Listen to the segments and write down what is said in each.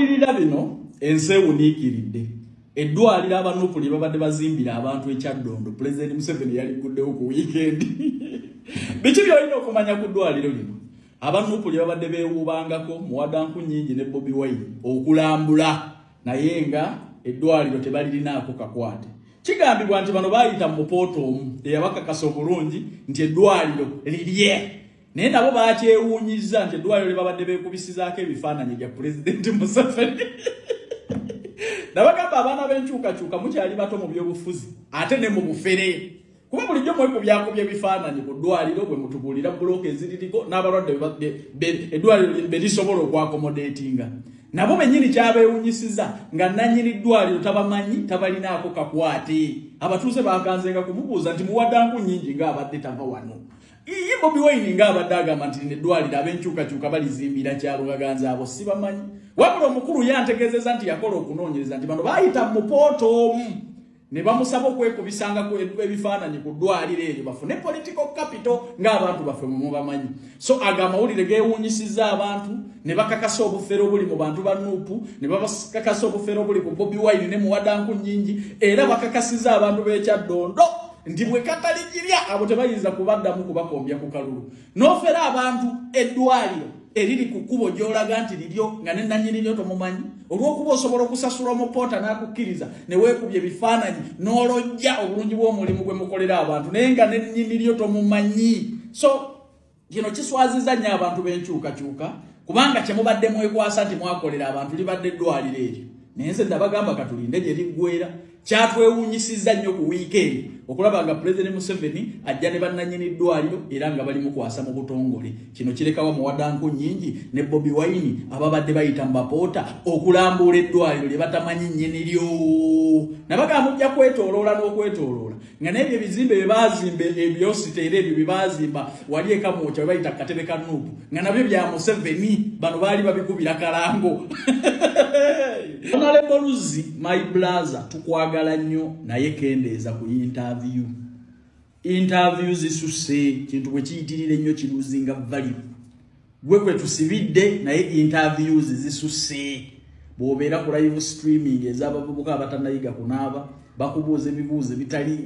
Bw'owulirira bino ensi ewuniikiridde. Eddwaliro abanuupuli babadde bazimbira abantu ekyaddondo. President Museveni yaliguddewo ku weekend. Biki by'olina okumanya ku ddwaliro lino? Abanuupuli babadde beewuubangako Muwadanku Nnyingi ne Bobi Wine okulambula naye nga eddwaliro tebalirinaako kakwate. Kigambibwa nti bano baayita mu poota omu eyabakakasa obulungi nti eddwaliro lirye. Naye nabo bakyewuunyiza nti eddwaliro babadde beekubisizaako ebifaananyi bya Pulezidenti Museveni. Nabagamba abaana b'enkyukakyuka mukyali bato mu byobufuzi ate ne mu bufere. Kuba bulijjo mwekubyako by'ebifaananyi ku ddwaliro bwe mutubuulira bulooka eziririko n'abalwadde eddwaliro be lisobola okwakomodeetinga. Nabo bennyini kyabeewunyisiza nga nannyini ddwaliro tabamanyi tabalinaako kakwate. Abatuuze bakanzenga kumubuuza nti Muwadanku Nnyingi ng'abadde tava wano. Ye Bobi Wine ng'abadde agamba nti n'eddwaliro ab'enkyukakyuka balizimbira kyalungaganza abo si bamanyi. Wabula omukulu yantegeezezza nti yakola okunoonyereza nti bano baayita mu poota omu ne bamusaba okwekubisangako ebifaananyi ku ddwaliro eryo bafune political capital ng'abantu baffe mwe bamanyi. So amawulire geewuunyisizza abantu ne bakakasa obufere obuli mu bantu ba Nuupu ne bakakasa obufere obuli ku Bobi Wine ne Muwadanku Nnyingi era bakakasizza abantu b'ekyaddondo nti bwe kataligirya abo tebayinza kubaddamu kubakombya ku kalulu. N'ofera abantu eddwaliro eriri ku kkubo gy'olaga nti liryo nga ne nannyini lyo tomumanyi olw'okuba osobola okusasula omupoota n'akukkiriza ne weekubya ebifaananyi n'olojja obulungi bw'omulimu gwe mukolera abantu naye nga ne nnyini lyo tomumanyi. So kino kiswaziza nnyo abantu b'enkyukakyuka kubanga kye mubadde mwekwasa nti mwakolera abantu libadde eddwaliro eryo. Naye nze nabagamba katulinde gye liggwera. Kyatwewuunyisizza nnyo ku weekend okulaba nga President Museveni ajja ne bannannyini ddwaliro era nga bali mu kwasa mu butongole. Kino kirekawa Muwadanku Nnyingi ne Bobi Wine ababadde bayita mu bapoota okulambula eddwaliro lye batamanyi nnyini lyo. Nabagamba mujja kwetooloola n'okwetooloola nga n'ebyo ebizimbe bye baazimba ebyositeera ebyo bye baazimba wali ekamwokya bye bayita katebe ka Nuupu nga nabyo bya Museveni bano baali babikubira kalango. Honorable Luzzi, my brother, tukwagala nnyo naye kendeeza ku interview. Interview zisusse kintu bwe kiyitirire nnyo kiruzinga value. Gwe kwe tusibidde naye interviews zisusse. Bw'obeera ku live streaming ez'abavubuka abatannayiga kunaaba bakubuuza ebibuuzo bitali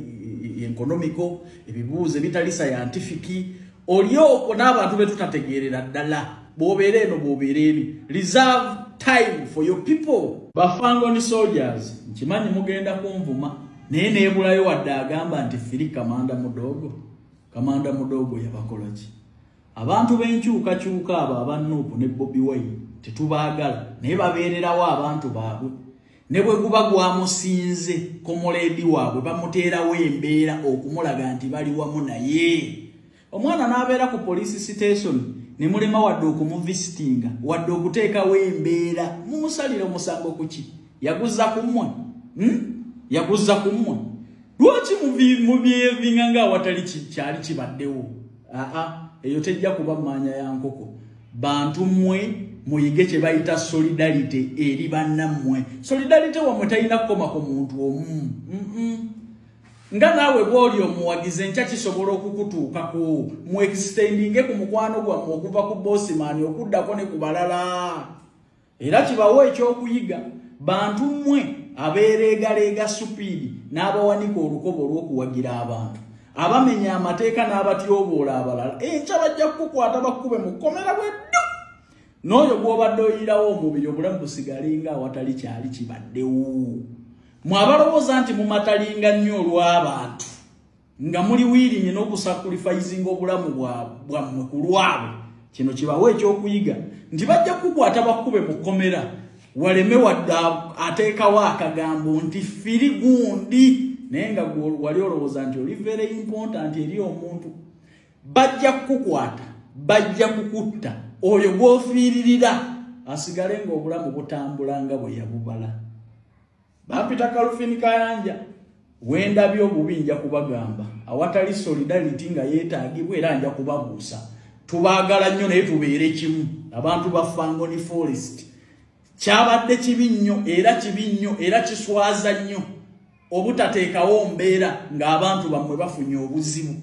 economical, ebibuuzo bitali scientific, olyo n'abantu be tutategeerera ddala. Bw'obeera eno bw'obeera eri. Reserve time for your people. Bafangoni soldiers nkimanyi mugenda kunvuma naye neebulayo wadde agamba nti firi kamanda mudogo yabakola ki? Abantu b'enkyukakyuka abo aba Nuupu ne Bobi Wine tetubaagala naye babeererawo abantu baabwe ne bwe guba gwamusinze komoledi waabwe bamuteerawo embeera okumulaga nti bali wamu naye. Omwana n'abeera ku police station ne mulema wadde okumuvisitinga wadde okuteekawo embeera mumusalire omusango kuki? Yaguza kumwe yaguza kumwe. Lwaki mubyevinga nga awatali kyali kibaddewo? Eyo tejja kuba mmanya ya nkoko. Bantu mmwe muyige kye bayita solidarity eri bannammwe. Solidarity wamwe talina kukoma ku muntu omu. Nga naawe bw'oli omuwagize nkya kisobola okukutuukako mu extendinge ku mukwano gwammwe okuva ku bossiman okuddako ne ku balala. Era kibawo ekyokuyiga. Bantu mmwe abeereegaleega supiidi n'abawanika olukobo olw'okuwagira abantu abamenya amateeka n'abatyoboola abalala enkya bajja kukukwata bakkube mu kkomera bweddu. N'oyo gw'obadde oyirawo omubiri obulamu busigale nga awatali kyali kibaddewo. Mwabalowooza nti mumatalinga nnyo olw'abantu nga muli wiirinye n'okusacrificing obulamu bwammwe ku lwabwe. Kino kibawo ekyokuyiga nti bajja kukwata bakkube mu kkomera waleme wadde ateekawo akagambo nti firi gundi naye nga wali olowooza nti oli very important eri omuntu. Bajja kukukwata bajja kukutta oyo gw'ofiiririra asigale ng'obulamu butambula nga bwe yabubala. Bapita Kalufini Kayanja wendabye obubi nja kubagamba awatali solidarity nga yeetaagibwa era nja kubabuusa. Tubaagala nnyo naye tubeere kimu. Abantu ba Fangoni Forest kyabadde kibi nnyo era kiswaza nnyo obutateekawo mbeera ng'abantu bammwe bafunye obuzibu.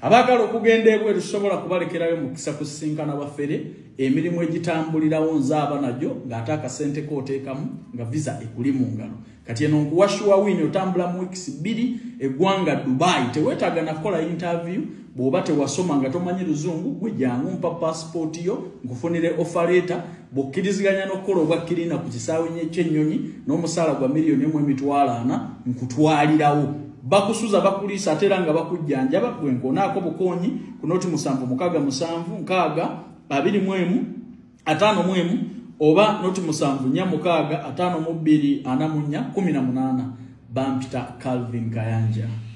abagala okugenda ebweru tusobola kubalekerayo mukisa kusisinkana bafere emirimu egitambulirawo nzaaba najo ng'ate akasente kooteekamu nga visa ekuli mu ngalo kati eno nkuwashuwa wini otambula mu weeks 2 eggwanga Dubai teweetaaga nakola interview bw'oba tewasoma nga tomanyi luzungu gwe jangu mpa passport yo nkufunire offer letter bw'okkiriziganya n'okukola obwakkirina ku kisaawe ky'ennyonyi n'omusaala gwa $1,400,000 nkutwalirawo bakusuza bakulisa atera nga bakujjanjaba gwe nkonaako bukonyi ku noti 776 oba noti 746 52 18 Bampita Calvin Kayanja.